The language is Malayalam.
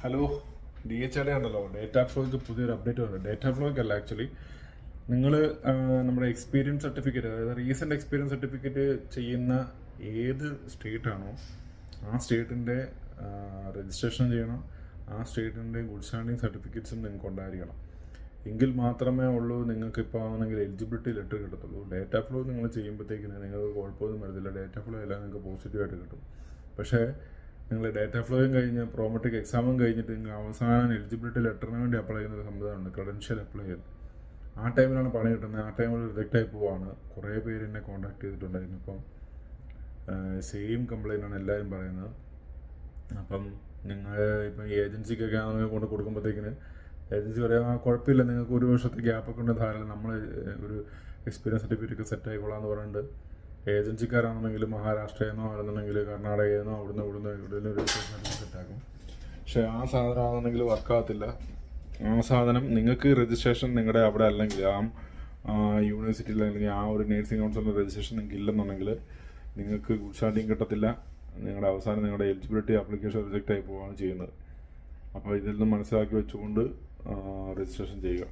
ഹലോ, DHID ആണല്ലോ. ഡേറ്റ ഫ്ലോയ്ക്ക് പുതിയൊരു അപ്ഡേറ്റ് വന്നത്. ഡേറ്റ ഫ്ലോയ്ക്ക് അല്ല, ആക്ച്വലി നിങ്ങൾ നമ്മുടെ എക്സ്പീരിയൻസ് സർട്ടിഫിക്കറ്റ്, അതായത് റീസെൻ്റ് എക്സ്പീരിയൻസ് സർട്ടിഫിക്കറ്റ് ചെയ്യുന്ന ഏത് സ്റ്റേറ്റ് ആണോ ആ സ്റ്റേറ്റിൻ്റെ രജിസ്ട്രേഷൻ ചെയ്യണം. ആ സ്റ്റേറ്റിൻ്റെ ഗുഡ് സ്റ്റാൻഡിങ് സർട്ടിഫിക്കറ്റ്സും നിങ്ങൾക്ക് ഉണ്ടായിരിക്കണം. എങ്കിൽ മാത്രമേ ഉള്ളൂ നിങ്ങൾക്ക് ഇപ്പോൾ ആണെങ്കിൽ എലിജിബിലിറ്റി ലെറ്റർ കിട്ടത്തുള്ളൂ. ഡേറ്റ ഫ്ലോ നിങ്ങൾ ചെയ്യുമ്പോഴത്തേക്കിന് നിങ്ങൾക്ക് കുഴപ്പമൊന്നും വരുന്നില്ല. ഡേറ്റ ഫ്ലോ എല്ലാം നിങ്ങൾക്ക് പോസിറ്റീവായിട്ട് കിട്ടും. പക്ഷേ നിങ്ങൾ ഡേറ്റ ഫ്ലോയും കഴിഞ്ഞ് പ്രോമെട്രിക് എക്സാമും കഴിഞ്ഞിട്ട് നിങ്ങൾ അവസാനം എലിജിബിലിറ്റി ലെറ്ററിന് വേണ്ടി അപ്ലൈ ചെയ്യുന്ന ഒരു സംവിധാനമുണ്ട്, ക്രെഡൻഷ്യൽ അപ്ലൈ ചെയ്യുന്നത്. ആ ടൈമിലാണ് പണി കിട്ടുന്നത്. ആ ടൈമിൽ റിജക്റ്റ് ആയി പോവാണ്. കുറേ പേര് എന്നെ കോൺടാക്ട് ചെയ്തിട്ടുണ്ടായിരുന്നു. ഇപ്പം സെയിം കംപ്ലൈൻ്റ് ആണ് എല്ലാവരും പറയുന്നത്. അപ്പം നിങ്ങൾ ഇപ്പം ഏജൻസിക്കൊക്കെ ആണെങ്കിൽ കൊണ്ട് കൊടുക്കുമ്പോഴത്തേക്കിന് ഏജൻസി പറയാം, കുഴപ്പമില്ല, നിങ്ങൾക്ക് ഒരു വർഷത്തെ ഗ്യാപ്പൊക്കെ ഉണ്ട്, ധാരാളം നമ്മൾ ഒരു എക്സ്പീരിയൻസ് സർട്ടിഫിക്കറ്റ് സെറ്റ് ആയിക്കൊള്ളാമെന്ന് പറഞ്ഞിട്ട് ഏജൻസിക്കാരാണെന്നുണ്ടെങ്കിൽ മഹാരാഷ്ട്രയെന്നോ അല്ലെന്നുണ്ടെങ്കിൽ കർണാടകയെന്നോ ഇവിടുന്ന് ഒരു സെറ്റാക്കും. പക്ഷേ ആ സാധനം ആണെന്നുണ്ടെങ്കിൽ വർക്കാകത്തില്ല. ആ സാധനം നിങ്ങൾക്ക് രജിസ്ട്രേഷൻ നിങ്ങളുടെ അവിടെ അല്ലെങ്കിൽ ആ യൂണിവേഴ്സിറ്റിയിൽ അല്ലെങ്കിൽ ആ ഒരു നേഴ്സിംഗ് കൗൺസിലിൻ്റെ രജിസ്ട്രേഷൻ നിങ്ങൾക്ക് ഇല്ലെന്നുണ്ടെങ്കിൽ നിങ്ങൾക്ക് ഗുഡ് സ്റ്റാൻഡിങ് കിട്ടത്തില്ല. നിങ്ങളുടെ അവസാനം നിങ്ങളുടെ എലിജിബിലിറ്റി ആപ്ലിക്കേഷൻ റിജക്റ്റ് ആയി പോവുകയാണ് ചെയ്യുന്നത്. അപ്പോൾ ഇതിൽ നിന്ന് മനസ്സിലാക്കി വെച്ചുകൊണ്ട് രജിസ്ട്രേഷൻ ചെയ്യുക.